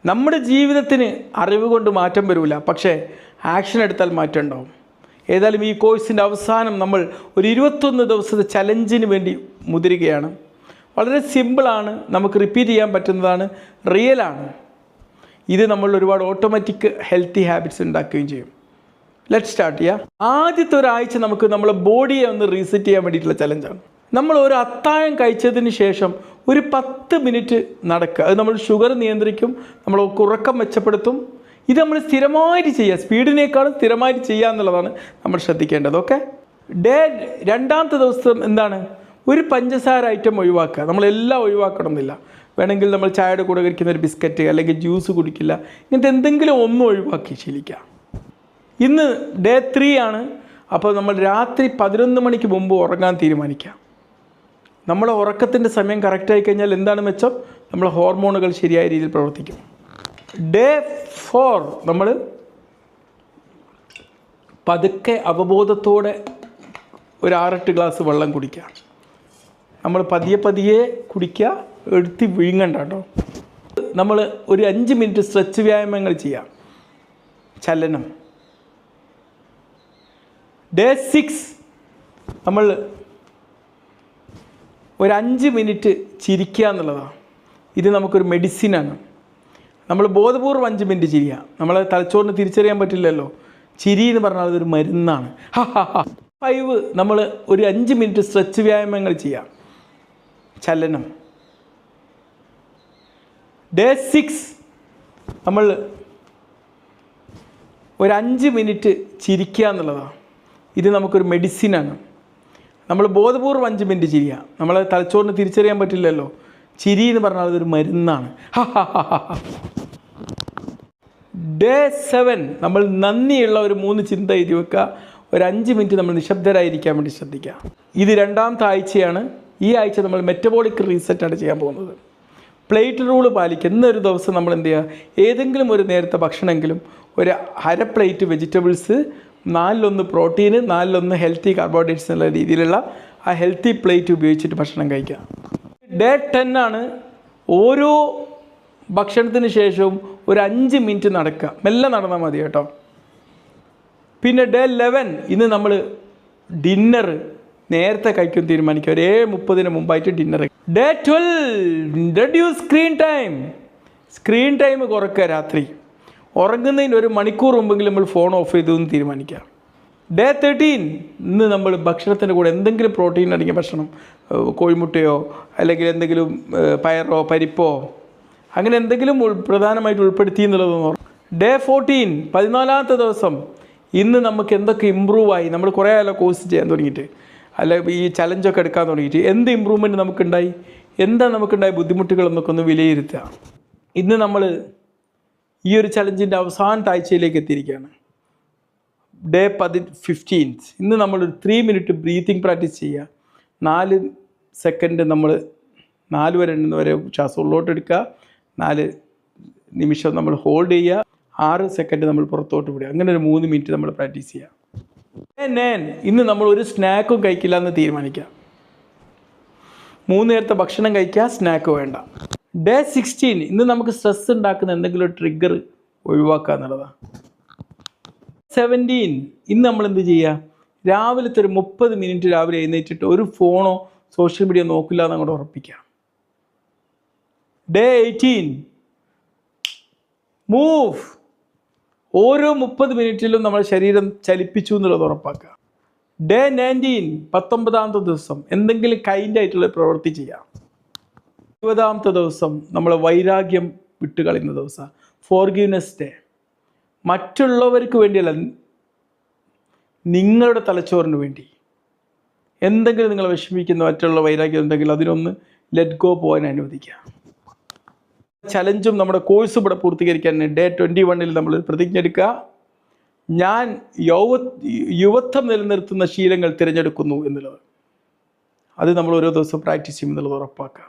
നമ്മുടെ ജീവിതത്തിന് അറിവ് കൊണ്ട് മാറ്റം വരില്ല, പക്ഷേ ആക്ഷൻ എടുത്താൽ മാറ്റം ഉണ്ടാവും. ഏതായാലും ഈ കോഴ്സിൻ്റെ അവസാനം നമ്മൾ ഒരു 21 ദിവസത്തെ ചലഞ്ചിന് വേണ്ടി മുതിരുകയാണ്. വളരെ സിമ്പിളാണ്, നമുക്ക് റിപ്പീറ്റ് ചെയ്യാൻ പറ്റുന്നതാണ്, റിയലാണ്. ഇത് നമ്മൾ ഒരുപാട് ഓട്ടോമാറ്റിക് ഹെൽത്തി ഹാബിറ്റ്സ് ഉണ്ടാക്കുകയും ചെയ്യും. ലെറ്റ് സ്റ്റാർട്ട് ചെയ്യാം. ആദ്യത്തെ ഒരാഴ്ച നമുക്ക് നമ്മളെ ബോഡിയെ ഒന്ന് റീസെറ്റ് ചെയ്യാൻ വേണ്ടിയിട്ടുള്ള ചലഞ്ചാണ്. നമ്മൾ ഒരു അത്താഴം കഴിച്ചതിന് ശേഷം ഒരു 10 മിനിറ്റ് നടക്കുക. അത് നമ്മൾ ഷുഗർ നിയന്ത്രിക്കും, നമ്മൾ ഉറക്കം മെച്ചപ്പെടുത്തും. ഇത് നമ്മൾ സ്ഥിരമായിട്ട് ചെയ്യുക, സ്പീഡിനേക്കാളും സ്ഥിരമായിട്ട് ചെയ്യുക എന്നുള്ളതാണ് നമ്മൾ ശ്രദ്ധിക്കേണ്ടത്. ഓക്കെ. രണ്ടാമത്തെ ദിവസം എന്താണ്? ഒരു പഞ്ചസാര ഐറ്റം ഒഴിവാക്കുക. നമ്മളെല്ലാം ഒഴിവാക്കണമെന്നില്ല. വേണമെങ്കിൽ നമ്മൾ ചായയുടെ കൂടെ കഴിക്കുന്ന ഒരു ബിസ്ക്കറ്റ് അല്ലെങ്കിൽ ജ്യൂസ് കുടിക്കില്ല, ഇങ്ങനത്തെ എന്തെങ്കിലും ഒന്നും ഒഴിവാക്കി ശീലിക്കുക. ഇന്ന് ഡേ 3 ആണ്. അപ്പോൾ നമ്മൾ രാത്രി 11 മണിക്ക് മുമ്പ് ഉറങ്ങാൻ തീരുമാനിക്കുക. നമ്മളെ ഉറക്കത്തിൻ്റെ സമയം കറക്റ്റായി കഴിഞ്ഞാൽ എന്താണ് മെച്ചം? നമ്മളെ ഹോർമോണുകൾ ശരിയായ രീതിയിൽ പ്രവർത്തിക്കും. ഡേ 4 നമ്മൾ പതുക്കെ അവബോധത്തോടെ ഒരു 6-8 ഗ്ലാസ് വെള്ളം കുടിക്കുക. നമ്മൾ പതിയെ കുടിക്കുക, എടുത്ത് വിഴുങ്ങണ്ട കേട്ടോ. നമ്മൾ ഒരു 5 മിനിറ്റ് സ്ട്രെച്ച് വ്യായാമങ്ങൾ ചെയ്യാം, ചലനം. ഡേ 6 നമ്മൾ ഒരു 5 മിനിറ്റ് ചിരിക്കുക എന്നുള്ളതാണ്. ഇത് നമുക്കൊരു മെഡിസിനാണ്. നമ്മൾ ബോധപൂർവ്വം 5 മിനിറ്റ് ചിരിക്കുക. നമ്മളെ തലച്ചോറിന് തിരിച്ചറിയാൻ പറ്റില്ലല്ലോ. ചിരി എന്ന് പറഞ്ഞാൽ അതൊരു മരുന്നാണ്. 5 നമ്മൾ ഒരു 5 മിനിറ്റ് സ്ട്രെച്ച് വ്യായാമങ്ങൾ ചെയ്യാം, ചലനം. ഡേ 6 നമ്മൾ ഒരു 5 മിനിറ്റ് ചിരിക്കുക എന്നുള്ളതാണ്. ഇത് നമുക്കൊരു മെഡിസിനാണ്. നമ്മൾ ബോധപൂർവ്വം 5 മിനിറ്റ് ചിരിക്കുക. നമ്മളെ തലച്ചോറിന് തിരിച്ചറിയാൻ പറ്റില്ലല്ലോ. ചിരി എന്ന് പറഞ്ഞാൽ അതൊരു മരുന്നാണ്. ഡേ 7 നമ്മൾ നന്ദിയുള്ള ഒരു 3 ചിന്ത എഴുതി വെക്കുക. ഒരു 5 മിനിറ്റ് നമ്മൾ നിശബ്ദരായിരിക്കാൻ വേണ്ടി ശ്രദ്ധിക്കുക. ഇത് രണ്ടാമത്തെ ആഴ്ചയാണ്. ഈ ആഴ്ച നമ്മൾ മെറ്റബോളിക് റീസെറ്റാണ് ചെയ്യാൻ പോകുന്നത്. പ്ലേറ്റ് റൂള് പാലിക്കുക. ഇന്നൊരു ദിവസം നമ്മൾ എന്ത് ചെയ്യുക? ഏതെങ്കിലും ഒരു നേരത്തെ ഭക്ഷണമെങ്കിലും, ഒരു അര plate vegetables, 4-1 protein, 4-1 healthy carbohydrates എന്നുള്ള രീതിയിലുള്ള ആ ഹെൽത്തി പ്ലേറ്റ് ഉപയോഗിച്ചിട്ട് ഭക്ഷണം കഴിക്കുക. ഡേ 10 ആണ്. ഓരോ ഭക്ഷണത്തിന് ശേഷവും ഒരു 5 മിനിറ്റ് നടക്കുക. മെല്ലെ നടന്നാൽ മതി കേട്ടോ. പിന്നെ ഡേ 11 ഇന്ന് നമ്മൾ ഡിന്നർ നേരത്തെ കഴിക്കും തീരുമാനിക്കുക. ഒരു 7:30 മുമ്പായിട്ട് dinner. Day 12 reduce screen time കുറയ്ക്കുക. രാത്രി ഉറങ്ങുന്നതിന് 1 മണിക്കൂർ മുമ്പെങ്കിലും നമ്മൾ ഫോൺ ഓഫ് ചെയ്തു എന്ന് തീരുമാനിക്കുക. ഡേ 13 ഇന്ന് നമ്മൾ ഭക്ഷണത്തിൻ്റെ കൂടെ എന്തെങ്കിലും പ്രോട്ടീൻ അടങ്ങിയ ഭക്ഷണം, കോഴിമുട്ടയോ അല്ലെങ്കിൽ എന്തെങ്കിലും പയറോ പരിപ്പോ അങ്ങനെ എന്തെങ്കിലും പ്രധാനമായിട്ട് ഉൾപ്പെടുത്തി എന്നുള്ളത്. ഡേ 14 14ാമത്തെ ദിവസം ഇന്ന് നമുക്ക് എന്തൊക്കെ ഇമ്പ്രൂവായി. നമ്മൾ കുറേ ആയാലും കോഴ്സ് ചെയ്യാൻ തുടങ്ങിയിട്ട്, അല്ല ഈ ചലഞ്ചൊക്കെ എടുക്കാൻ തുടങ്ങിയിട്ട് എന്ത് ഇമ്പ്രൂവ്മെൻറ്റ് നമുക്കുണ്ടായി, എന്താ നമുക്കുണ്ടായ ബുദ്ധിമുട്ടുകൾ എന്നൊക്കെ ഒന്ന് വിലയിരുത്തുക. ഇന്ന് നമ്മൾ ഈ ഒരു ചലഞ്ചിൻ്റെ അവസാനത്തെ ആഴ്ചയിലേക്ക് എത്തിയിരിക്കുകയാണ്. ഡേ 15 ഇന്ന് നമ്മളൊരു 3 മിനിറ്റ് ബ്രീത്തിങ് പ്രാക്ടീസ് ചെയ്യുക. 4 സെക്കൻഡ് നമ്മൾ 4 വരെ എണ്ണുന്നവരെ ശ്വാസം ഉള്ളോട്ട് എടുക്കുക, 4 നിമിഷം നമ്മൾ ഹോൾഡ് ചെയ്യുക, 6 സെക്കൻഡ് നമ്മൾ പുറത്തോട്ട് വിടുക. അങ്ങനെ ഒരു 3 മിനിറ്റ് നമ്മൾ പ്രാക്ടീസ് ചെയ്യുക. ഡേ 9 ഇന്ന് നമ്മൾ ഒരു സ്നാക്കും കഴിക്കില്ല എന്ന് തീരുമാനിക്കുക. 3 നേരത്തെ ഭക്ഷണം കഴിക്കുക, സ്നാക്ക് വേണ്ട. ഡേ 16 ഇന്ന് നമുക്ക് സ്ട്രെസ് ഉണ്ടാക്കുന്ന എന്തെങ്കിലും ഒരു ട്രിഗർ ഒഴിവാക്കുക എന്നുള്ളതാണ്. 17 ഇന്ന് നമ്മൾ എന്ത് ചെയ്യുക? രാവിലത്തെ ഒരു 30 മിനിറ്റ് രാവിലെ എഴുന്നേറ്റിട്ട് ഒരു ഫോണോ സോഷ്യൽ മീഡിയ നോക്കില്ല എന്ന് അങ്ങോട്ട് ഉറപ്പിക്കുക. Day 18 move. ഓരോ 30 മിനിറ്റിലും നമ്മൾ ശരീരം ചലിപ്പിച്ചു എന്നുള്ളത് ഉറപ്പാക്കുക. ഡേ 19 19ാമത്തെ ദിവസം എന്തെങ്കിലും കൈൻഡായിട്ടുള്ള പ്രവൃത്തി ചെയ്യാം. 20ാമത്തെ ദിവസം നമ്മൾ വൈരാഗ്യം വിട്ടുകളയുന്ന ദിവസം, ഫോർഗീവ്നെസ് ഡേ. മറ്റുള്ളവർക്ക് വേണ്ടിയല്ല, നിങ്ങളുടെ തലച്ചോറിന് വേണ്ടി. എന്തെങ്കിലും നിങ്ങൾ വിഷമിക്കുന്ന മറ്റുള്ള വൈരാഗ്യം ഉണ്ടെങ്കിൽ അതിനൊന്ന് ലെറ്റ് ഗോ പോകാൻ അനുവദിക്കുക. ചലഞ്ചും നമ്മുടെ കോഴ്സും ഇവിടെ പൂർത്തീകരിക്കാൻ ഡേ 21 നമ്മൾ പ്രതിജ്ഞ എടുക്കുക. ഞാൻ യുവത്വം നിലനിർത്തുന്ന ശീലങ്ങൾ തിരഞ്ഞെടുക്കുന്നു എന്നുള്ളത്. അത് നമ്മൾ ഓരോ ദിവസവും പ്രാക്ടീസ് ചെയ്യുമെന്നുള്ളത് ഉറപ്പാക്കുക.